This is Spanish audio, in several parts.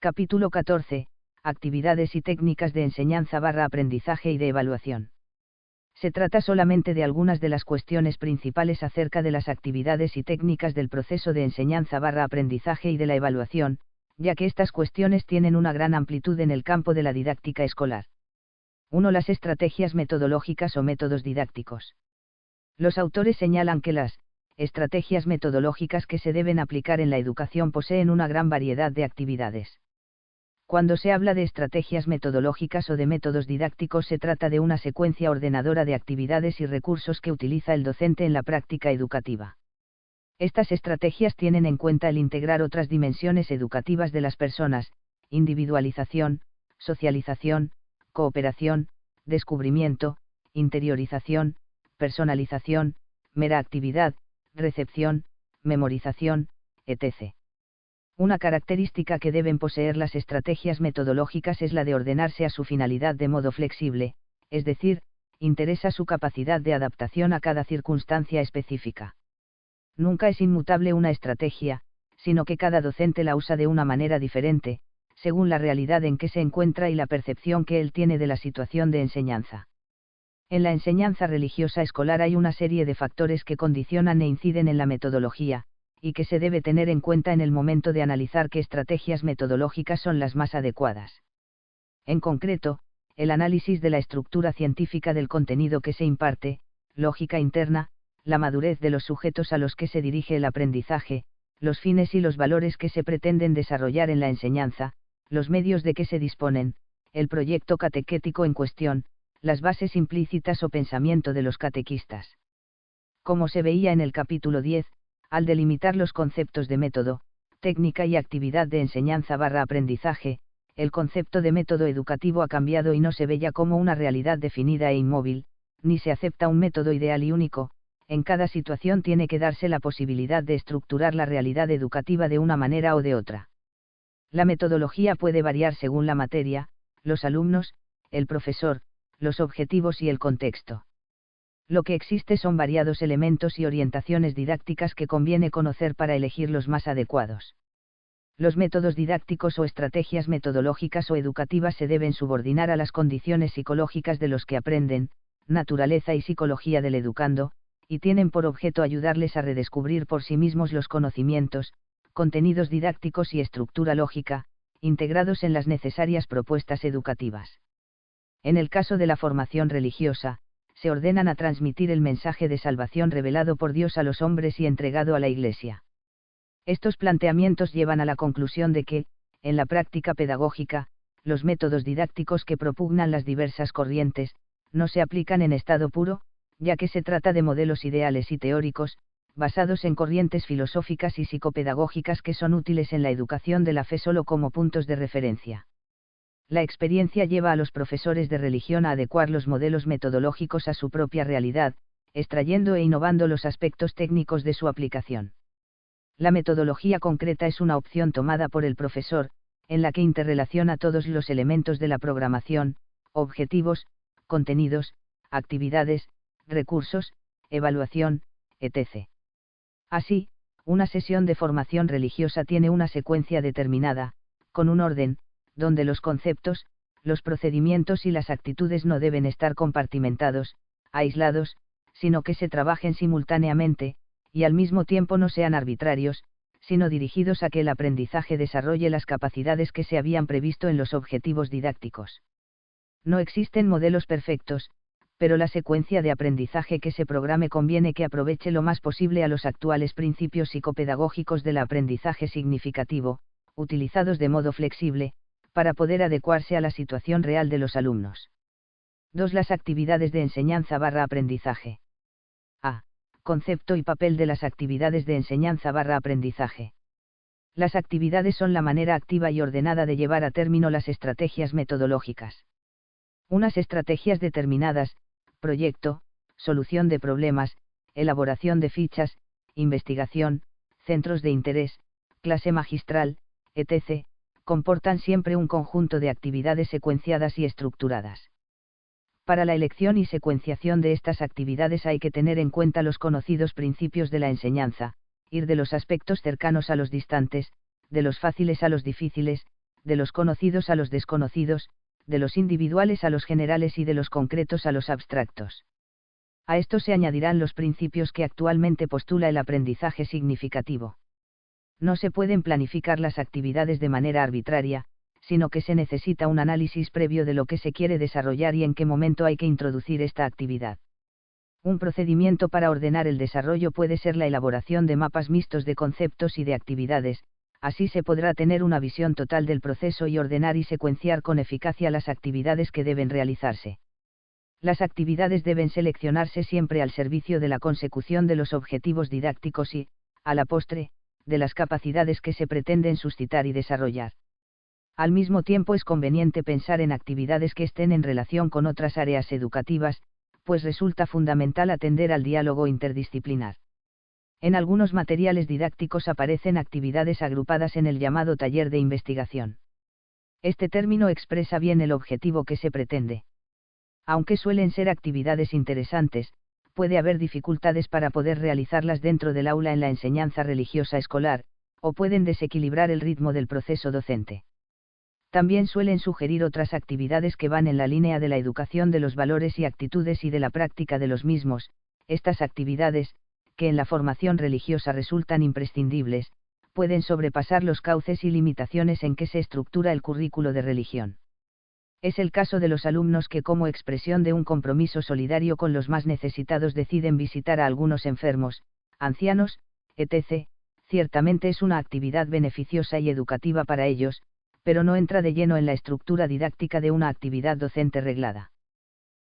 Capítulo 14. Actividades y técnicas de enseñanza/aprendizaje y de evaluación. Se trata solamente de algunas de las cuestiones principales acerca de las actividades y técnicas del proceso de enseñanza/aprendizaje y de la evaluación, ya que estas cuestiones tienen una gran amplitud en el campo de la didáctica escolar. 1. Las estrategias metodológicas o métodos didácticos. Los autores señalan que las estrategias metodológicas que se deben aplicar en la educación poseen una gran variedad de actividades. Cuando se habla de estrategias metodológicas o de métodos didácticos, se trata de una secuencia ordenadora de actividades y recursos que utiliza el docente en la práctica educativa. Estas estrategias tienen en cuenta el integrar otras dimensiones educativas de las personas: individualización, socialización, cooperación, descubrimiento, interiorización, personalización, mera actividad, recepción, memorización, etc. Una característica que deben poseer las estrategias metodológicas es la de ordenarse a su finalidad de modo flexible, es decir, interesa su capacidad de adaptación a cada circunstancia específica. Nunca es inmutable una estrategia, sino que cada docente la usa de una manera diferente, según la realidad en que se encuentra y la percepción que él tiene de la situación de enseñanza. En la enseñanza religiosa escolar hay una serie de factores que condicionan e inciden en la metodología, y que se debe tener en cuenta en el momento de analizar qué estrategias metodológicas son las más adecuadas. En concreto, el análisis de la estructura científica del contenido que se imparte, lógica interna, la madurez de los sujetos a los que se dirige el aprendizaje, los fines y los valores que se pretenden desarrollar en la enseñanza, los medios de que se disponen, el proyecto catequético en cuestión, las bases implícitas o pensamiento de los catequistas. Como se veía en el capítulo 10, al delimitar los conceptos de método, técnica y actividad de enseñanza/aprendizaje, el concepto de método educativo ha cambiado y no se ve ya como una realidad definida e inmóvil, ni se acepta un método ideal y único. En cada situación tiene que darse la posibilidad de estructurar la realidad educativa de una manera o de otra. La metodología puede variar según la materia, los alumnos, el profesor, los objetivos y el contexto. Lo que existe son variados elementos y orientaciones didácticas que conviene conocer para elegir los más adecuados. Los métodos didácticos o estrategias metodológicas o educativas se deben subordinar a las condiciones psicológicas de los que aprenden, naturaleza y psicología del educando, y tienen por objeto ayudarles a redescubrir por sí mismos los conocimientos, contenidos didácticos y estructura lógica, integrados en las necesarias propuestas educativas. En el caso de la formación religiosa, se ordenan a transmitir el mensaje de salvación revelado por Dios a los hombres y entregado a la Iglesia. Estos planteamientos llevan a la conclusión de que, en la práctica pedagógica, los métodos didácticos que propugnan las diversas corrientes, no se aplican en estado puro, ya que se trata de modelos ideales y teóricos, basados en corrientes filosóficas y psicopedagógicas que son útiles en la educación de la fe solo como puntos de referencia. La experiencia lleva a los profesores de religión a adecuar los modelos metodológicos a su propia realidad, extrayendo e innovando los aspectos técnicos de su aplicación. La metodología concreta es una opción tomada por el profesor, en la que interrelaciona todos los elementos de la programación: objetivos, contenidos, actividades, recursos, evaluación, etc. Así, una sesión de formación religiosa tiene una secuencia determinada, con un orden, donde los conceptos, los procedimientos y las actitudes no deben estar compartimentados, aislados, sino que se trabajen simultáneamente, y al mismo tiempo no sean arbitrarios, sino dirigidos a que el aprendizaje desarrolle las capacidades que se habían previsto en los objetivos didácticos. No existen modelos perfectos, pero la secuencia de aprendizaje que se programe conviene que aproveche lo más posible a los actuales principios psicopedagógicos del aprendizaje significativo, utilizados de modo flexible, para poder adecuarse a la situación real de los alumnos. 2. Las actividades de enseñanza/aprendizaje. A. Concepto y papel de las actividades de enseñanza/aprendizaje. Las actividades son la manera activa y ordenada de llevar a término las estrategias metodológicas. Unas estrategias determinadas: proyecto, solución de problemas, elaboración de fichas, investigación, centros de interés, clase magistral, etc., comportan siempre un conjunto de actividades secuenciadas y estructuradas. Para la elección y secuenciación de estas actividades hay que tener en cuenta los conocidos principios de la enseñanza: ir de los aspectos cercanos a los distantes, de los fáciles a los difíciles, de los conocidos a los desconocidos, de los individuales a los generales y de los concretos a los abstractos. A esto se añadirán los principios que actualmente postula el aprendizaje significativo. No se pueden planificar las actividades de manera arbitraria, sino que se necesita un análisis previo de lo que se quiere desarrollar y en qué momento hay que introducir esta actividad. Un procedimiento para ordenar el desarrollo puede ser la elaboración de mapas mixtos de conceptos y de actividades, así se podrá tener una visión total del proceso y ordenar y secuenciar con eficacia las actividades que deben realizarse. Las actividades deben seleccionarse siempre al servicio de la consecución de los objetivos didácticos y, a la postre, de las capacidades que se pretenden suscitar y desarrollar. Al mismo tiempo es conveniente pensar en actividades que estén en relación con otras áreas educativas, pues resulta fundamental atender al diálogo interdisciplinar. En algunos materiales didácticos aparecen actividades agrupadas en el llamado taller de investigación. Este término expresa bien el objetivo que se pretende. Aunque suelen ser actividades interesantes, puede haber dificultades para poder realizarlas dentro del aula en la enseñanza religiosa escolar, o pueden desequilibrar el ritmo del proceso docente. También suelen sugerir otras actividades que van en la línea de la educación de los valores y actitudes y de la práctica de los mismos. Estas actividades, que en la formación religiosa resultan imprescindibles, pueden sobrepasar los cauces y limitaciones en que se estructura el currículo de religión. Es el caso de los alumnos que, como expresión de un compromiso solidario con los más necesitados, deciden visitar a algunos enfermos, ancianos, etc. Ciertamente es una actividad beneficiosa y educativa para ellos, pero no entra de lleno en la estructura didáctica de una actividad docente reglada.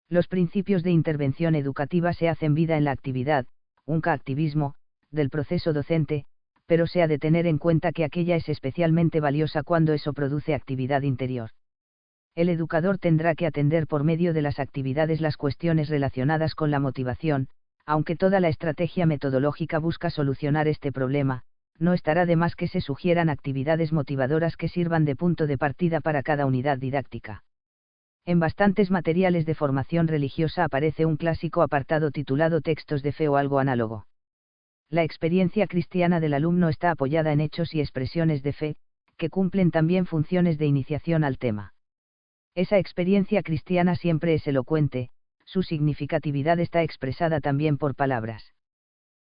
Los principios de intervención educativa se hacen vida en la actividad, un activismo, del proceso docente, pero se ha de tener en cuenta que aquella es especialmente valiosa cuando eso produce actividad interior. El educador tendrá que atender por medio de las actividades las cuestiones relacionadas con la motivación, aunque toda la estrategia metodológica busca solucionar este problema. No estará de más que se sugieran actividades motivadoras que sirvan de punto de partida para cada unidad didáctica. En bastantes materiales de formación religiosa aparece un clásico apartado titulado Textos de fe o algo análogo. La experiencia cristiana del alumno está apoyada en hechos y expresiones de fe, que cumplen también funciones de iniciación al tema. Esa experiencia cristiana siempre es elocuente, su significatividad está expresada también por palabras.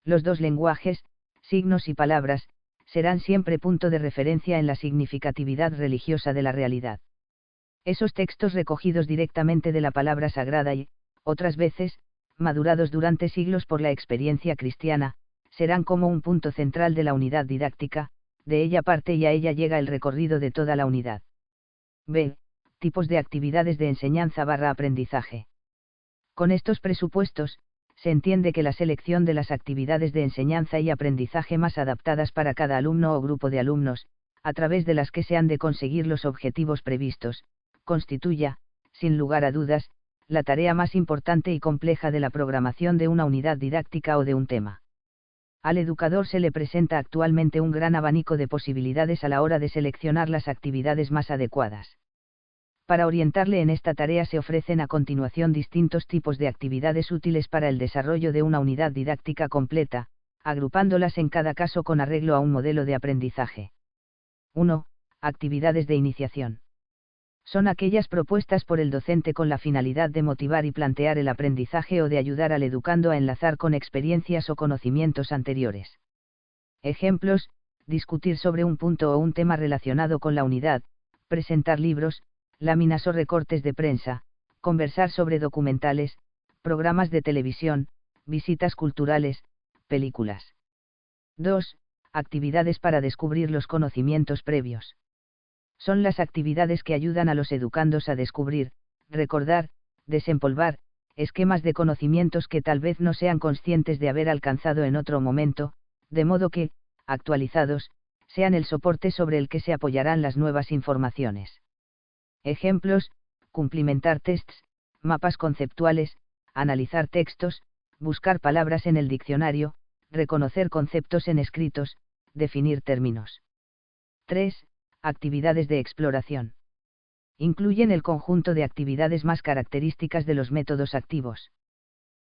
Los dos lenguajes, signos y palabras, serán siempre punto de referencia en la significatividad religiosa de la realidad. Esos textos recogidos directamente de la palabra sagrada y, otras veces, madurados durante siglos por la experiencia cristiana, serán como un punto central de la unidad didáctica, de ella parte y a ella llega el recorrido de toda la unidad. B. Tipos de actividades de enseñanza/aprendizaje. Con estos presupuestos, se entiende que la selección de las actividades de enseñanza y aprendizaje más adaptadas para cada alumno o grupo de alumnos, a través de las que se han de conseguir los objetivos previstos, constituya, sin lugar a dudas, la tarea más importante y compleja de la programación de una unidad didáctica o de un tema. Al educador se le presenta actualmente un gran abanico de posibilidades a la hora de seleccionar las actividades más adecuadas. Para orientarle en esta tarea se ofrecen a continuación distintos tipos de actividades útiles para el desarrollo de una unidad didáctica completa, agrupándolas en cada caso con arreglo a un modelo de aprendizaje. 1. Actividades de iniciación. Son aquellas propuestas por el docente con la finalidad de motivar y plantear el aprendizaje o de ayudar al educando a enlazar con experiencias o conocimientos anteriores. Ejemplos: discutir sobre un punto o un tema relacionado con la unidad, presentar libros, láminas o recortes de prensa, conversar sobre documentales, programas de televisión, visitas culturales, películas. 2. Actividades para descubrir los conocimientos previos. Son las actividades que ayudan a los educandos a descubrir, recordar, desempolvar, esquemas de conocimientos que tal vez no sean conscientes de haber alcanzado en otro momento, de modo que, actualizados, sean el soporte sobre el que se apoyarán las nuevas informaciones. Ejemplos: cumplimentar tests, mapas conceptuales, analizar textos, buscar palabras en el diccionario, reconocer conceptos en escritos, definir términos. 3. Actividades de exploración. Incluyen el conjunto de actividades más características de los métodos activos.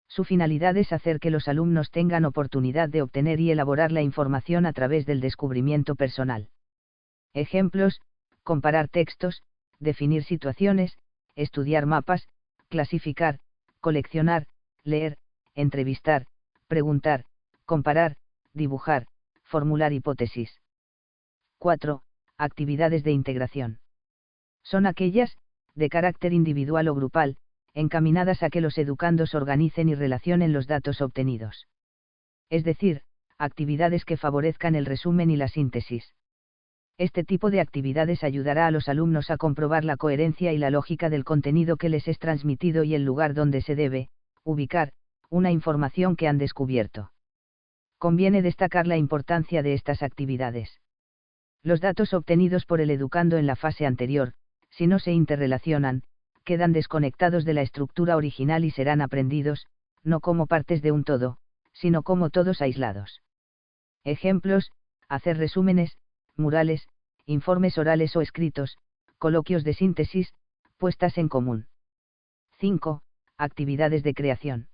Su finalidad es hacer que los alumnos tengan oportunidad de obtener y elaborar la información a través del descubrimiento personal. Ejemplos: comparar textos, definir situaciones, estudiar mapas, clasificar, coleccionar, leer, entrevistar, preguntar, comparar, dibujar, formular hipótesis. 4. Actividades de integración. Son aquellas, de carácter individual o grupal, encaminadas a que los educandos organicen y relacionen los datos obtenidos. Es decir, actividades que favorezcan el resumen y la síntesis. Este tipo de actividades ayudará a los alumnos a comprobar la coherencia y la lógica del contenido que les es transmitido y el lugar donde se debe ubicar una información que han descubierto. Conviene destacar la importancia de estas actividades. Los datos obtenidos por el educando en la fase anterior, si no se interrelacionan, quedan desconectados de la estructura original y serán aprendidos, no como partes de un todo, sino como todos aislados. Ejemplos: hacer resúmenes, murales, informes orales o escritos, coloquios de síntesis, puestas en común. 5. Actividades de creación.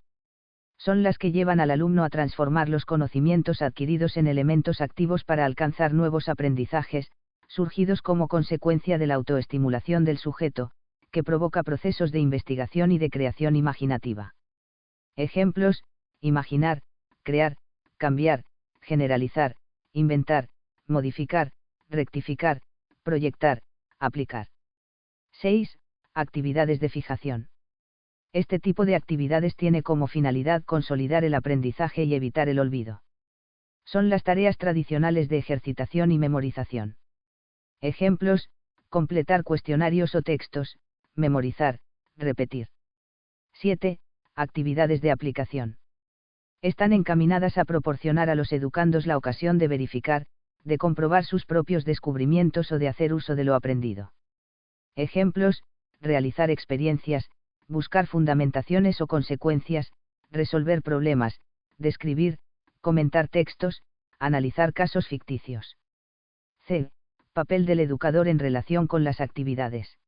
Son las que llevan al alumno a transformar los conocimientos adquiridos en elementos activos para alcanzar nuevos aprendizajes, surgidos como consecuencia de la autoestimulación del sujeto, que provoca procesos de investigación y de creación imaginativa. Ejemplos: imaginar, crear, cambiar, generalizar, inventar, modificar, rectificar, proyectar, aplicar. 6. Actividades de fijación. Este tipo de actividades tiene como finalidad consolidar el aprendizaje y evitar el olvido. Son las tareas tradicionales de ejercitación y memorización. Ejemplos: completar cuestionarios o textos, memorizar, repetir. 7. Actividades de aplicación. Están encaminadas a proporcionar a los educandos la ocasión de verificar, de comprobar sus propios descubrimientos o de hacer uso de lo aprendido. Ejemplos: realizar experiencias, buscar fundamentaciones o consecuencias, resolver problemas, describir, comentar textos, analizar casos ficticios. C. Papel del educador en relación con las actividades.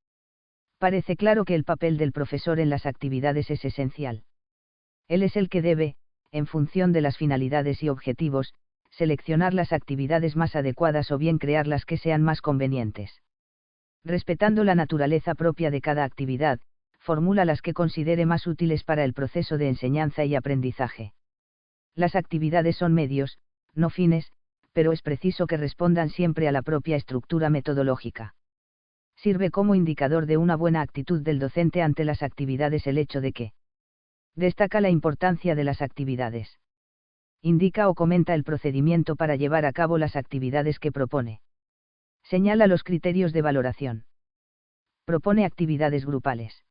Parece claro que el papel del profesor en las actividades es esencial. Él es el que debe, en función de las finalidades y objetivos, seleccionar las actividades más adecuadas o bien crear las que sean más convenientes. Respetando la naturaleza propia de cada actividad, formula las que considere más útiles para el proceso de enseñanza y aprendizaje. Las actividades son medios, no fines, pero es preciso que respondan siempre a la propia estructura metodológica. Sirve como indicador de una buena actitud del docente ante las actividades el hecho de que destaca la importancia de las actividades. Indica o comenta el procedimiento para llevar a cabo las actividades que propone. Señala los criterios de valoración. Propone actividades grupales.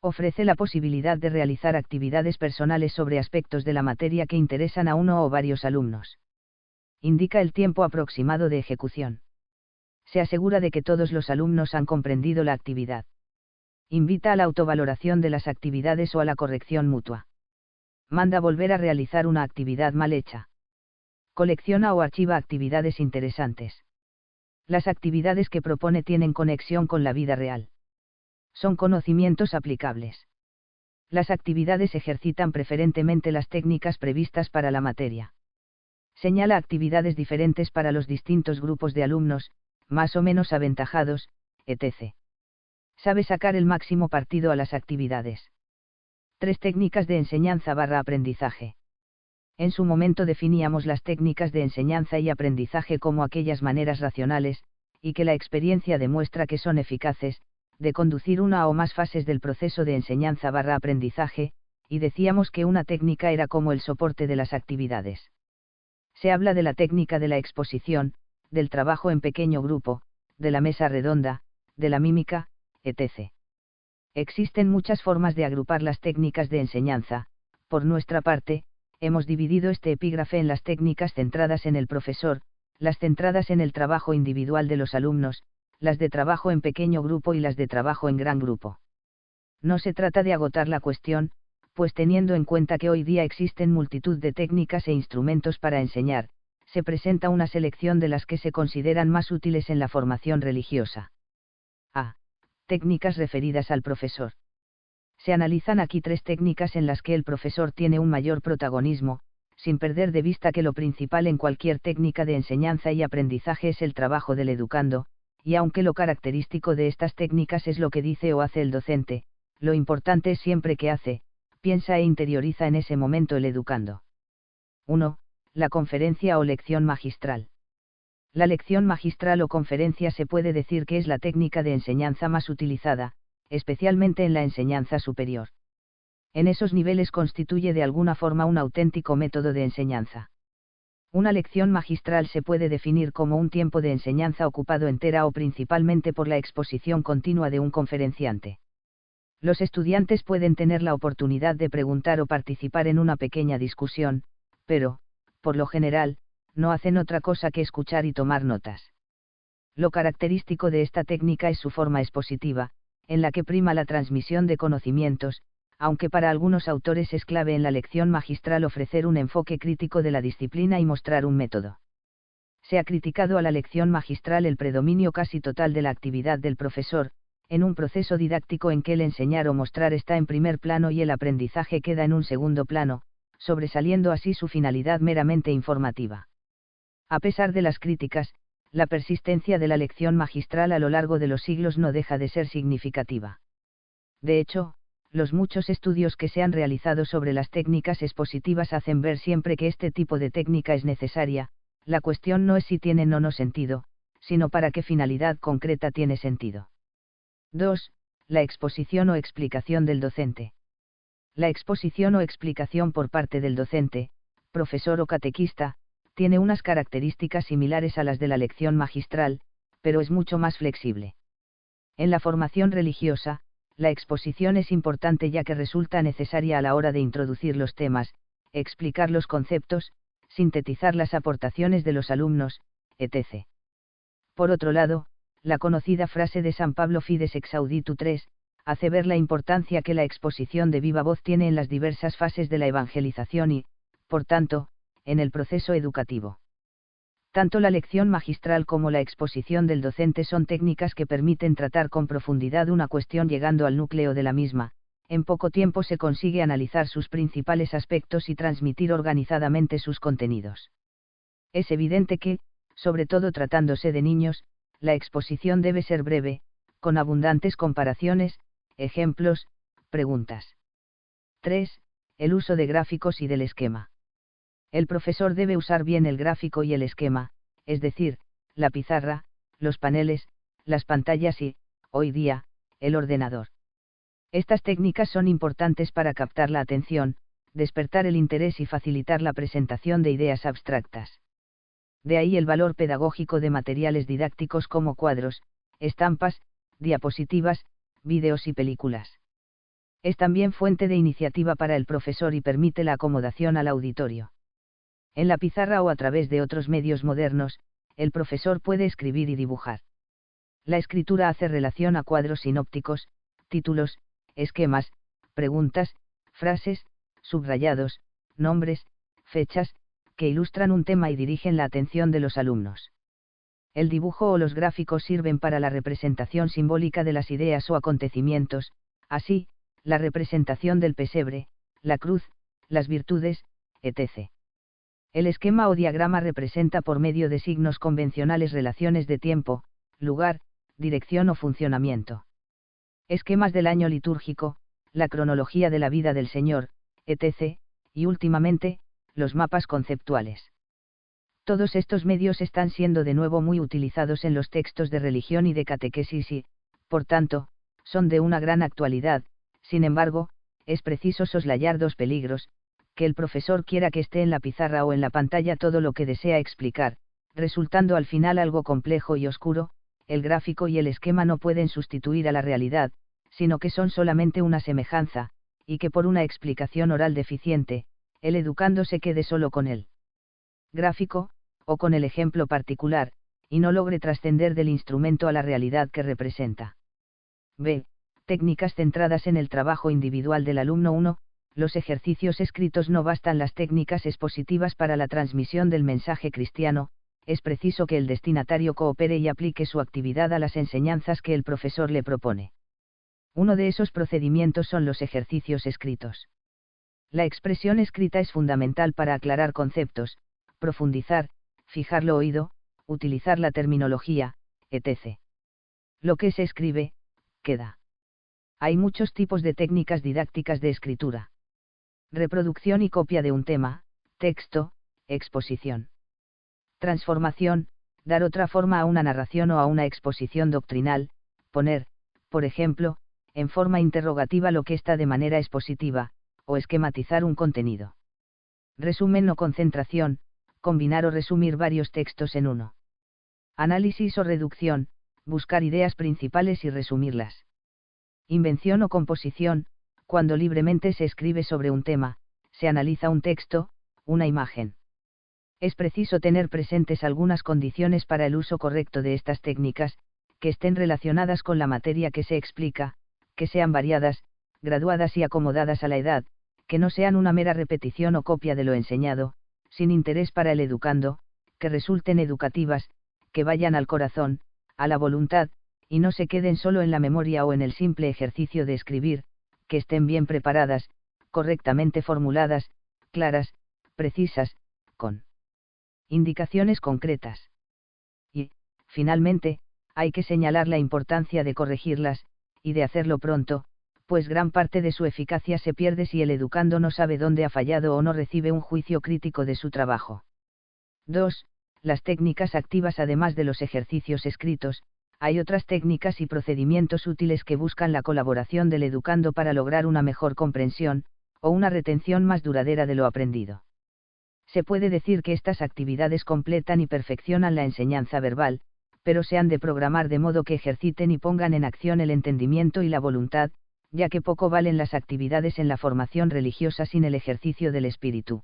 Ofrece la posibilidad de realizar actividades personales sobre aspectos de la materia que interesan a uno o varios alumnos. Indica el tiempo aproximado de ejecución. Se asegura de que todos los alumnos han comprendido la actividad. Invita a la autovaloración de las actividades o a la corrección mutua. Manda volver a realizar una actividad mal hecha. Colecciona o archiva actividades interesantes. Las actividades que propone tienen conexión con la vida real. Son conocimientos aplicables. Las actividades ejercitan preferentemente las técnicas previstas para la materia. Señala actividades diferentes para los distintos grupos de alumnos, más o menos aventajados, etc. Sabe sacar el máximo partido a las actividades. 3 técnicas de enseñanza/aprendizaje. En su momento definíamos las técnicas de enseñanza y aprendizaje como aquellas maneras racionales, y que la experiencia demuestra que son eficaces, de conducir una o más fases del proceso de enseñanza/aprendizaje, y decíamos que una técnica era como el soporte de las actividades. Se habla de la técnica de la exposición, del trabajo en pequeño grupo, de la mesa redonda, de la mímica, etc. Existen muchas formas de agrupar las técnicas de enseñanza. Por nuestra parte, hemos dividido este epígrafe en las técnicas centradas en el profesor, las centradas en el trabajo individual de los alumnos, las de trabajo en pequeño grupo y las de trabajo en gran grupo. No se trata de agotar la cuestión, pues teniendo en cuenta que hoy día existen multitud de técnicas e instrumentos para enseñar, se presenta una selección de las que se consideran más útiles en la formación religiosa. A. Técnicas referidas al profesor. Se analizan aquí 3 técnicas en las que el profesor tiene un mayor protagonismo, sin perder de vista que lo principal en cualquier técnica de enseñanza y aprendizaje es el trabajo del educando, y aunque lo característico de estas técnicas es lo que dice o hace el docente, lo importante es siempre qué hace, piensa e interioriza en ese momento el educando. 1. La conferencia o lección magistral. La lección magistral o conferencia se puede decir que es la técnica de enseñanza más utilizada, especialmente en la enseñanza superior. En esos niveles constituye de alguna forma un auténtico método de enseñanza. Una lección magistral se puede definir como un tiempo de enseñanza ocupado entera o principalmente por la exposición continua de un conferenciante. Los estudiantes pueden tener la oportunidad de preguntar o participar en una pequeña discusión, pero, por lo general, no hacen otra cosa que escuchar y tomar notas. Lo característico de esta técnica es su forma expositiva, en la que prima la transmisión de conocimientos, aunque para algunos autores es clave en la lección magistral ofrecer un enfoque crítico de la disciplina y mostrar un método. Se ha criticado a la lección magistral el predominio casi total de la actividad del profesor, en un proceso didáctico en que el enseñar o mostrar está en primer plano y el aprendizaje queda en un segundo plano, sobresaliendo así su finalidad meramente informativa. A pesar de las críticas, la persistencia de la lección magistral a lo largo de los siglos no deja de ser significativa. De hecho, los muchos estudios que se han realizado sobre las técnicas expositivas hacen ver siempre que este tipo de técnica es necesaria, la cuestión no es si tienen o no sentido, sino para qué finalidad concreta tiene sentido. 2. La exposición o explicación del docente. La exposición o explicación por parte del docente, profesor o catequista, tiene unas características similares a las de la lección magistral, pero es mucho más flexible. En la formación religiosa, la exposición es importante ya que resulta necesaria a la hora de introducir los temas, explicar los conceptos, sintetizar las aportaciones de los alumnos, etc. Por otro lado, la conocida frase de San Pablo Fides ex auditu 3, hace ver la importancia que la exposición de viva voz tiene en las diversas fases de la evangelización y, por tanto, en el proceso educativo. Tanto la lección magistral como la exposición del docente son técnicas que permiten tratar con profundidad una cuestión llegando al núcleo de la misma. En poco tiempo se consigue analizar sus principales aspectos y transmitir organizadamente sus contenidos. Es evidente que, sobre todo tratándose de niños, la exposición debe ser breve, con abundantes comparaciones, ejemplos, preguntas. 3. El uso de gráficos y del esquema. El profesor debe usar bien el gráfico y el esquema, es decir, la pizarra, los paneles, las pantallas y, hoy día, el ordenador. Estas técnicas son importantes para captar la atención, despertar el interés y facilitar la presentación de ideas abstractas. De ahí el valor pedagógico de materiales didácticos como cuadros, estampas, diapositivas, vídeos y películas. Es también fuente de iniciativa para el profesor y permite la acomodación al auditorio. En la pizarra o a través de otros medios modernos, el profesor puede escribir y dibujar. La escritura hace relación a cuadros sinópticos, títulos, esquemas, preguntas, frases, subrayados, nombres, fechas, que ilustran un tema y dirigen la atención de los alumnos. El dibujo o los gráficos sirven para la representación simbólica de las ideas o acontecimientos, así, la representación del pesebre, la cruz, las virtudes, etc. El esquema o diagrama representa por medio de signos convencionales relaciones de tiempo, lugar, dirección o funcionamiento. Esquemas del año litúrgico, la cronología de la vida del Señor, etc., y últimamente, los mapas conceptuales. Todos estos medios están siendo de nuevo muy utilizados en los textos de religión y de catequesis y, por tanto, son de una gran actualidad. Sin embargo, es preciso soslayar dos peligros: que el profesor quiera que esté en la pizarra o en la pantalla todo lo que desea explicar, resultando al final algo complejo y oscuro. El gráfico y el esquema no pueden sustituir a la realidad, sino que son solamente una semejanza, y que por una explicación oral deficiente, el educando se quede solo con el gráfico, o con el ejemplo particular, y no logre trascender del instrumento a la realidad que representa. B. Técnicas centradas en el trabajo individual del alumno. 1. Los ejercicios escritos no bastan las técnicas expositivas para la transmisión del mensaje cristiano, es preciso que el destinatario coopere y aplique su actividad a las enseñanzas que el profesor le propone. Uno de esos procedimientos son los ejercicios escritos. La expresión escrita es fundamental para aclarar conceptos, profundizar, fijar lo oído, utilizar la terminología, etc. Lo que se escribe, queda. Hay muchos tipos de técnicas didácticas de escritura. Reproducción y copia de un tema, texto, exposición. Transformación, dar otra forma a una narración o a una exposición doctrinal, poner, por ejemplo, en forma interrogativa lo que está de manera expositiva, o esquematizar un contenido. Resumen o concentración, combinar o resumir varios textos en uno. Análisis o reducción, buscar ideas principales y resumirlas. Invención o composición, cuando libremente se escribe sobre un tema, se analiza un texto, una imagen. Es preciso tener presentes algunas condiciones para el uso correcto de estas técnicas, que estén relacionadas con la materia que se explica, que sean variadas, graduadas y acomodadas a la edad, que no sean una mera repetición o copia de lo enseñado, sin interés para el educando, que resulten educativas, que vayan al corazón, a la voluntad, y no se queden solo en la memoria o en el simple ejercicio de escribir, que estén bien preparadas, correctamente formuladas, claras, precisas, con indicaciones concretas. Y, finalmente, hay que señalar la importancia de corregirlas, y de hacerlo pronto, pues gran parte de su eficacia se pierde si el educando no sabe dónde ha fallado o no recibe un juicio crítico de su trabajo. 2. Las técnicas activas. Además de los ejercicios escritos, hay otras técnicas y procedimientos útiles que buscan la colaboración del educando para lograr una mejor comprensión, o una retención más duradera de lo aprendido. Se puede decir que estas actividades completan y perfeccionan la enseñanza verbal, pero se han de programar de modo que ejerciten y pongan en acción el entendimiento y la voluntad, ya que poco valen las actividades en la formación religiosa sin el ejercicio del espíritu.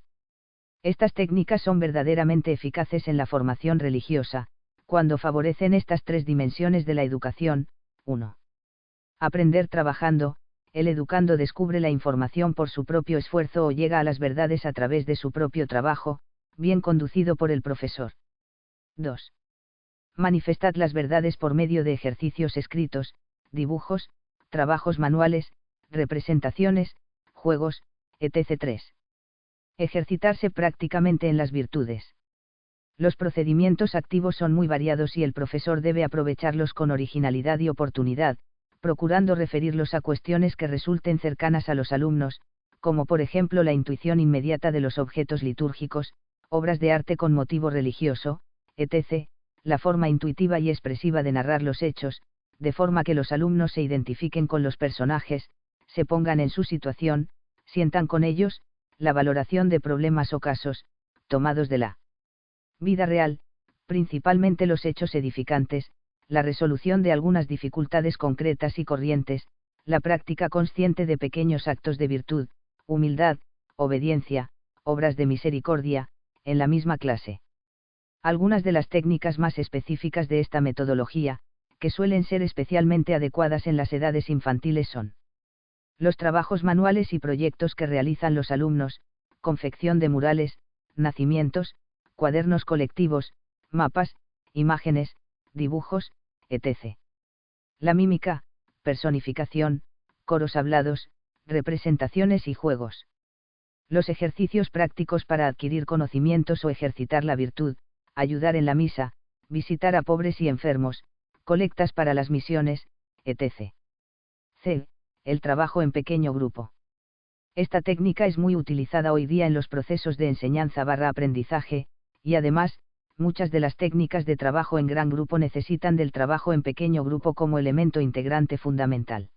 Estas técnicas son verdaderamente eficaces en la formación religiosa, cuando favorecen estas tres dimensiones de la educación. 1. Aprender trabajando. El educando descubre la información por su propio esfuerzo o llega a las verdades a través de su propio trabajo, bien conducido por el profesor. 2. Manifestad las verdades por medio de ejercicios escritos, dibujos, trabajos manuales, representaciones, juegos, etc. 3. Ejercitarse prácticamente en las virtudes. Los procedimientos activos son muy variados y el profesor debe aprovecharlos con originalidad y oportunidad, procurando referirlos a cuestiones que resulten cercanas a los alumnos, como por ejemplo la intuición inmediata de los objetos litúrgicos, obras de arte con motivo religioso, etc., la forma intuitiva y expresiva de narrar los hechos, de forma que los alumnos se identifiquen con los personajes, se pongan en su situación, sientan con ellos, la valoración de problemas o casos, tomados de la vida real, principalmente los hechos edificantes, la resolución de algunas dificultades concretas y corrientes, la práctica consciente de pequeños actos de virtud, humildad, obediencia, obras de misericordia, en la misma clase. Algunas de las técnicas más específicas de esta metodología, que suelen ser especialmente adecuadas en las edades infantiles son los trabajos manuales y proyectos que realizan los alumnos, confección de murales, nacimientos, cuadernos colectivos, mapas, imágenes, dibujos, etc. La mímica, personificación, coros hablados, representaciones y juegos. Los ejercicios prácticos para adquirir conocimientos o ejercitar la virtud, ayudar en la misa, visitar a pobres y enfermos, colectas para las misiones, etc. C. El trabajo en pequeño grupo. Esta técnica es muy utilizada hoy día en los procesos de enseñanza/aprendizaje, y además, muchas de las técnicas de trabajo en gran grupo necesitan del trabajo en pequeño grupo como elemento integrante fundamental.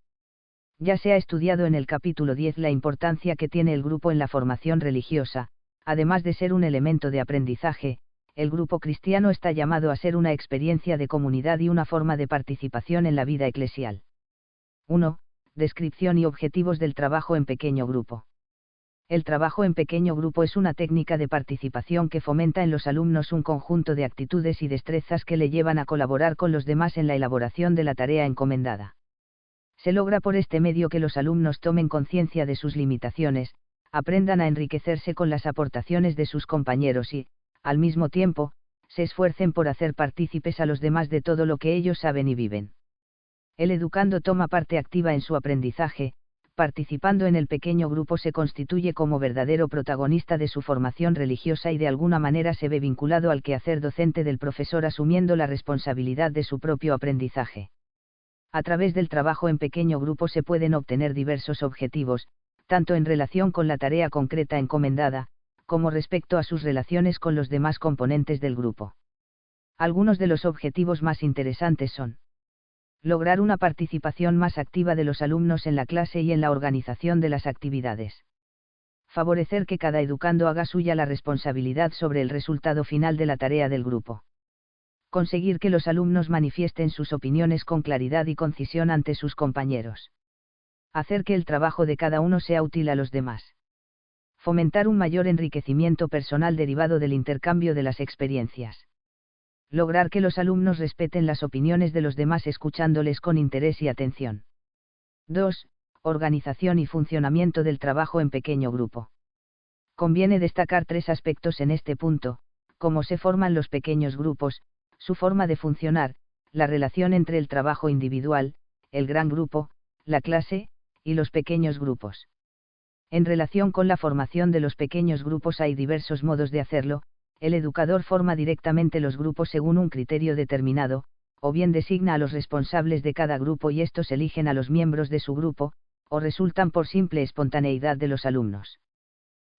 Ya se ha estudiado en el capítulo 10 la importancia que tiene el grupo en la formación religiosa, además de ser un elemento de aprendizaje, el grupo cristiano está llamado a ser una experiencia de comunidad y una forma de participación en la vida eclesial. 1. Descripción y objetivos del trabajo en pequeño grupo. El trabajo en pequeño grupo es una técnica de participación que fomenta en los alumnos un conjunto de actitudes y destrezas que le llevan a colaborar con los demás en la elaboración de la tarea encomendada. Se logra por este medio que los alumnos tomen conciencia de sus limitaciones, aprendan a enriquecerse con las aportaciones de sus compañeros y, al mismo tiempo, se esfuercen por hacer partícipes a los demás de todo lo que ellos saben y viven. El educando toma parte activa en su aprendizaje, participando en el pequeño grupo se constituye como verdadero protagonista de su formación religiosa y de alguna manera se ve vinculado al quehacer docente del profesor asumiendo la responsabilidad de su propio aprendizaje. A través del trabajo en pequeño grupo se pueden obtener diversos objetivos, tanto en relación con la tarea concreta encomendada, como respecto a sus relaciones con los demás componentes del grupo. Algunos de los objetivos más interesantes son: lograr una participación más activa de los alumnos en la clase y en la organización de las actividades. Favorecer que cada educando haga suya la responsabilidad sobre el resultado final de la tarea del grupo. Conseguir que los alumnos manifiesten sus opiniones con claridad y concisión ante sus compañeros. Hacer que el trabajo de cada uno sea útil a los demás. Fomentar un mayor enriquecimiento personal derivado del intercambio de las experiencias. Lograr que los alumnos respeten las opiniones de los demás escuchándoles con interés y atención. 2. Organización y funcionamiento del trabajo en pequeño grupo. Conviene destacar 3 aspectos en este punto: cómo se forman los pequeños grupos, su forma de funcionar, la relación entre el trabajo individual, el gran grupo, la clase, y los pequeños grupos. En relación con la formación de los pequeños grupos hay diversos modos de hacerlo. El educador forma directamente los grupos según un criterio determinado, o bien designa a los responsables de cada grupo y estos eligen a los miembros de su grupo, o resultan por simple espontaneidad de los alumnos.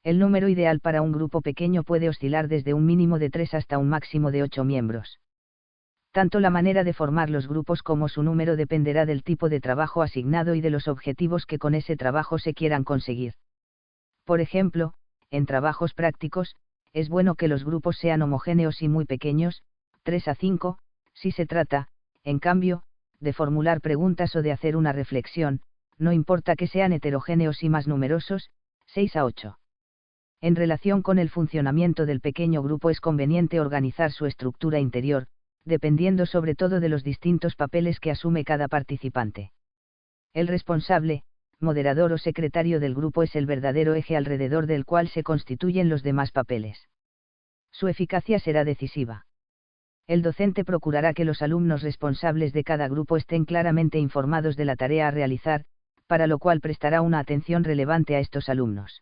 El número ideal para un grupo pequeño puede oscilar desde un mínimo de 3 hasta un máximo de 8 miembros. Tanto la manera de formar los grupos como su número dependerá del tipo de trabajo asignado y de los objetivos que con ese trabajo se quieran conseguir. Por ejemplo, en trabajos prácticos, es bueno que los grupos sean homogéneos y muy pequeños, 3 a 5, si se trata, en cambio, de formular preguntas o de hacer una reflexión, no importa que sean heterogéneos y más numerosos, 6 a 8. En relación con el funcionamiento del pequeño grupo es conveniente organizar su estructura interior, dependiendo sobre todo de los distintos papeles que asume cada participante. El responsable, moderador o secretario del grupo es el verdadero eje alrededor del cual se constituyen los demás papeles. Su eficacia será decisiva. El docente procurará que los alumnos responsables de cada grupo estén claramente informados de la tarea a realizar, para lo cual prestará una atención relevante a estos alumnos.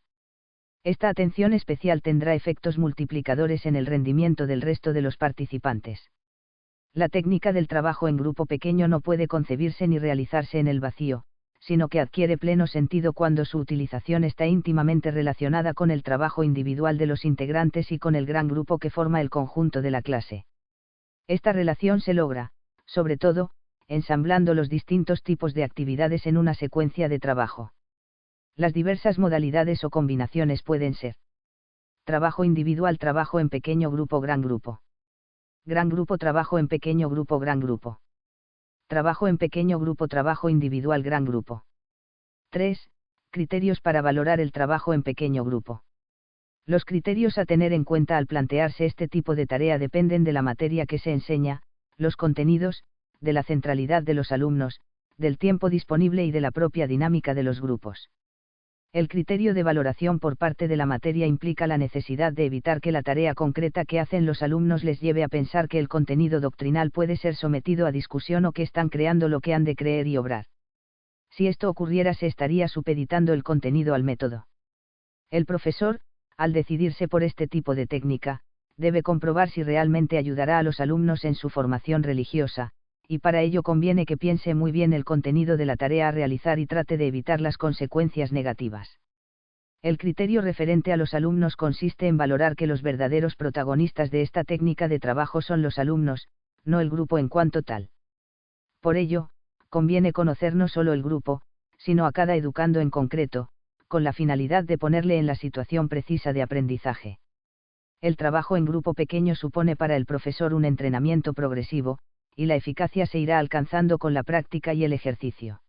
Esta atención especial tendrá efectos multiplicadores en el rendimiento del resto de los participantes. La técnica del trabajo en grupo pequeño no puede concebirse ni realizarse en el vacío, sino que adquiere pleno sentido cuando su utilización está íntimamente relacionada con el trabajo individual de los integrantes y con el gran grupo que forma el conjunto de la clase. Esta relación se logra, sobre todo, ensamblando los distintos tipos de actividades en una secuencia de trabajo. Las diversas modalidades o combinaciones pueden ser: trabajo individual, trabajo en pequeño grupo, gran grupo. Gran grupo, trabajo en pequeño grupo, gran grupo. Trabajo en pequeño grupo, trabajo individual, gran grupo. 3. Criterios para valorar el trabajo en pequeño grupo. Los criterios a tener en cuenta al plantearse este tipo de tarea dependen de la materia que se enseña, los contenidos, de la centralidad de los alumnos, del tiempo disponible y de la propia dinámica de los grupos. El criterio de valoración por parte de la materia implica la necesidad de evitar que la tarea concreta que hacen los alumnos les lleve a pensar que el contenido doctrinal puede ser sometido a discusión o que están creando lo que han de creer y obrar. Si esto ocurriera, se estaría supeditando el contenido al método. El profesor, al decidirse por este tipo de técnica, debe comprobar si realmente ayudará a los alumnos en su formación religiosa, y para ello conviene que piense muy bien el contenido de la tarea a realizar y trate de evitar las consecuencias negativas. El criterio referente a los alumnos consiste en valorar que los verdaderos protagonistas de esta técnica de trabajo son los alumnos, no el grupo en cuanto tal. Por ello, conviene conocer no solo el grupo, sino a cada educando en concreto, con la finalidad de ponerle en la situación precisa de aprendizaje. El trabajo en grupo pequeño supone para el profesor un entrenamiento progresivo, y la eficacia se irá alcanzando con la práctica y el ejercicio.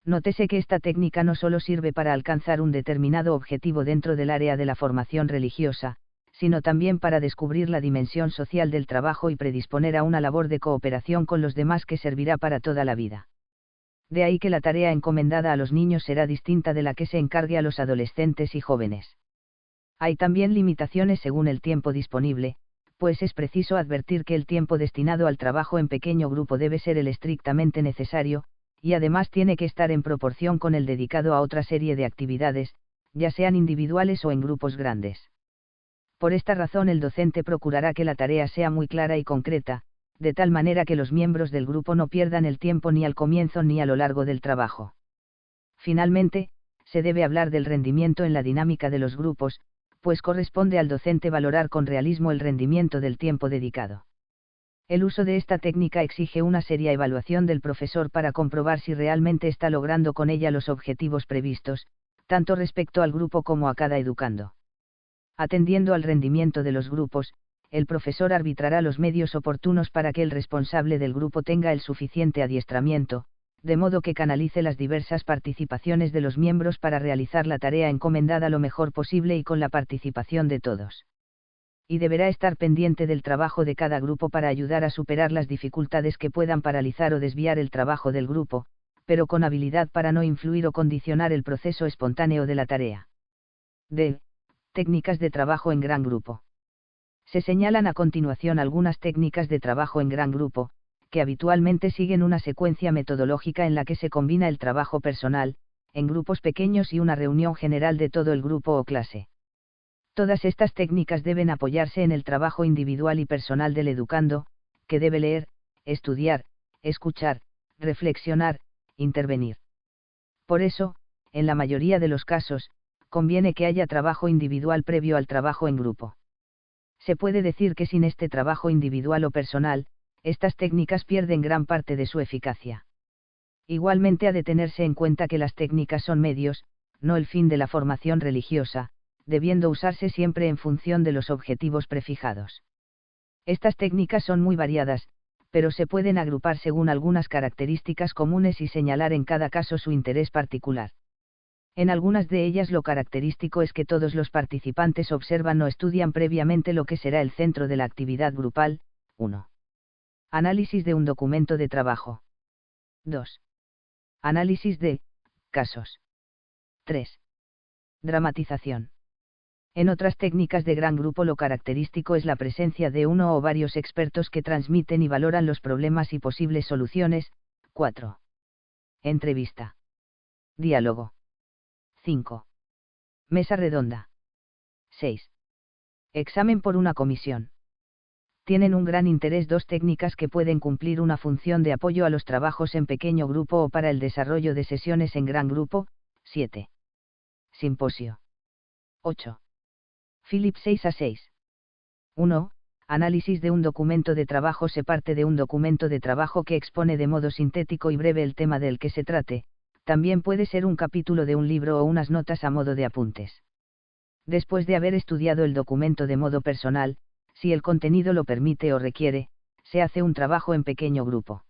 Nótese que esta técnica no solo sirve para alcanzar un determinado objetivo dentro del área de la formación religiosa, sino también para descubrir la dimensión social del trabajo y predisponer a una labor de cooperación con los demás que servirá para toda la vida. De ahí que la tarea encomendada a los niños será distinta de la que se encargue a los adolescentes y jóvenes. Hay también limitaciones según el tiempo disponible, pues es preciso advertir que el tiempo destinado al trabajo en pequeño grupo debe ser el estrictamente necesario, y además tiene que estar en proporción con el dedicado a otra serie de actividades, ya sean individuales o en grupos grandes. Por esta razón el docente procurará que la tarea sea muy clara y concreta, de tal manera que los miembros del grupo no pierdan el tiempo ni al comienzo ni a lo largo del trabajo. Finalmente, se debe hablar del rendimiento en la dinámica de los grupos, pues corresponde al docente valorar con realismo el rendimiento del tiempo dedicado. El uso de esta técnica exige una seria evaluación del profesor para comprobar si realmente está logrando con ella los objetivos previstos, tanto respecto al grupo como a cada educando. Atendiendo al rendimiento de los grupos, el profesor arbitrará los medios oportunos para que el responsable del grupo tenga el suficiente adiestramiento, de modo que canalice las diversas participaciones de los miembros para realizar la tarea encomendada lo mejor posible y con la participación de todos. Y deberá estar pendiente del trabajo de cada grupo para ayudar a superar las dificultades que puedan paralizar o desviar el trabajo del grupo, pero con habilidad para no influir o condicionar el proceso espontáneo de la tarea. D. Técnicas de trabajo en gran grupo. Se señalan a continuación algunas técnicas de trabajo en gran grupo, que habitualmente siguen una secuencia metodológica en la que se combina el trabajo personal, en grupos pequeños y una reunión general de todo el grupo o clase. Todas estas técnicas deben apoyarse en el trabajo individual y personal del educando, que debe leer, estudiar, escuchar, reflexionar, intervenir. Por eso, en la mayoría de los casos, conviene que haya trabajo individual previo al trabajo en grupo. Se puede decir que sin este trabajo individual o personal, estas técnicas pierden gran parte de su eficacia. Igualmente ha de tenerse en cuenta que las técnicas son medios, no el fin de la formación religiosa, debiendo usarse siempre en función de los objetivos prefijados. Estas técnicas son muy variadas, pero se pueden agrupar según algunas características comunes y señalar en cada caso su interés particular. En algunas de ellas lo característico es que todos los participantes observan o estudian previamente lo que será el centro de la actividad grupal. 1. Análisis de un documento de trabajo. 2. Análisis de casos. 3. Dramatización. En otras técnicas de gran grupo lo característico es la presencia de uno o varios expertos que transmiten y valoran los problemas y posibles soluciones. 4. Entrevista. Diálogo. 5. Mesa redonda. 6. Examen por una comisión. Tienen un gran interés dos técnicas que pueden cumplir una función de apoyo a los trabajos en pequeño grupo o para el desarrollo de sesiones en gran grupo. 7. Simposio. 8. Philip 6-6. 1. Análisis de un documento de trabajo. Se parte de un documento de trabajo que expone de modo sintético y breve el tema del que se trate. También puede ser un capítulo de un libro o unas notas a modo de apuntes. Después de haber estudiado el documento de modo personal, si el contenido lo permite o requiere, se hace un trabajo en pequeño grupo.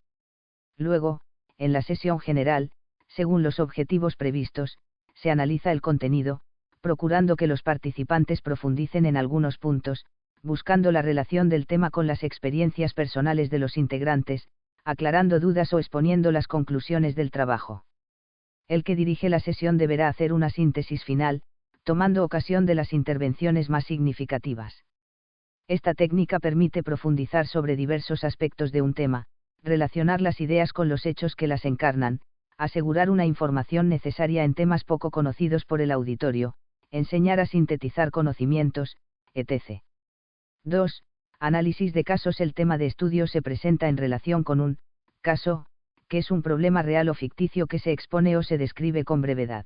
Luego, en la sesión general, según los objetivos previstos, se analiza el contenido, procurando que los participantes profundicen en algunos puntos, buscando la relación del tema con las experiencias personales de los integrantes, aclarando dudas o exponiendo las conclusiones del trabajo. El que dirige la sesión deberá hacer una síntesis final, tomando ocasión de las intervenciones más significativas. Esta técnica permite profundizar sobre diversos aspectos de un tema, relacionar las ideas con los hechos que las encarnan, asegurar una información necesaria en temas poco conocidos por el auditorio, enseñar a sintetizar conocimientos, etc. 2. Análisis de casos. El tema de estudio se presenta en relación con un caso, que es un problema real o ficticio que se expone o se describe con brevedad.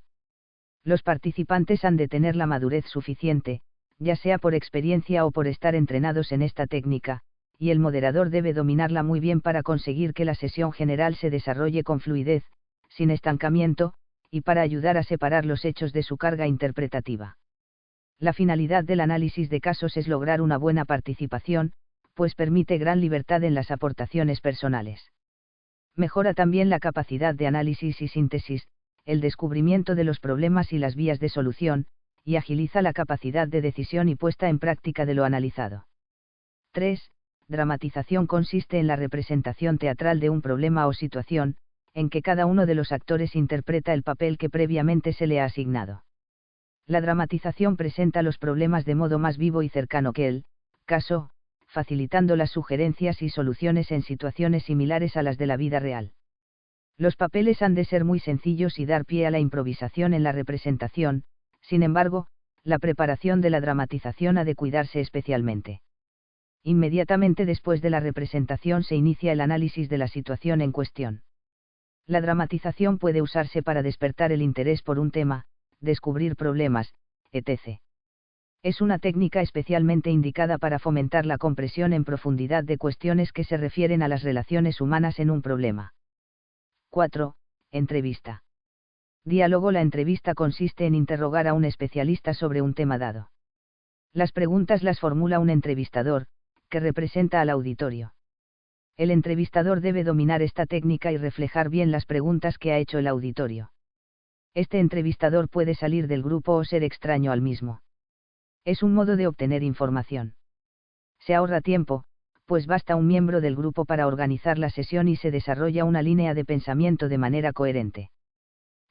Los participantes han de tener la madurez suficiente, ya sea por experiencia o por estar entrenados en esta técnica, y el moderador debe dominarla muy bien para conseguir que la sesión general se desarrolle con fluidez, sin estancamiento, y para ayudar a separar los hechos de su carga interpretativa. La finalidad del análisis de casos es lograr una buena participación, pues permite gran libertad en las aportaciones personales. Mejora también la capacidad de análisis y síntesis, el descubrimiento de los problemas y las vías de solución, y agiliza la capacidad de decisión y puesta en práctica de lo analizado. 3. Dramatización. Consiste en la representación teatral de un problema o situación, en que cada uno de los actores interpreta el papel que previamente se le ha asignado. La dramatización presenta los problemas de modo más vivo y cercano que el caso, facilitando las sugerencias y soluciones en situaciones similares a las de la vida real. Los papeles han de ser muy sencillos y dar pie a la improvisación en la representación. Sin embargo, la preparación de la dramatización ha de cuidarse especialmente. Inmediatamente después de la representación se inicia el análisis de la situación en cuestión. La dramatización puede usarse para despertar el interés por un tema, descubrir problemas, etc. Es una técnica especialmente indicada para fomentar la comprensión en profundidad de cuestiones que se refieren a las relaciones humanas en un problema. 4. Entrevista. Diálogo. La entrevista consiste en interrogar a un especialista sobre un tema dado. Las preguntas las formula un entrevistador, que representa al auditorio. El entrevistador debe dominar esta técnica y reflejar bien las preguntas que ha hecho el auditorio. Este entrevistador puede salir del grupo o ser extraño al mismo. Es un modo de obtener información. Se ahorra tiempo, pues basta un miembro del grupo para organizar la sesión y se desarrolla una línea de pensamiento de manera coherente.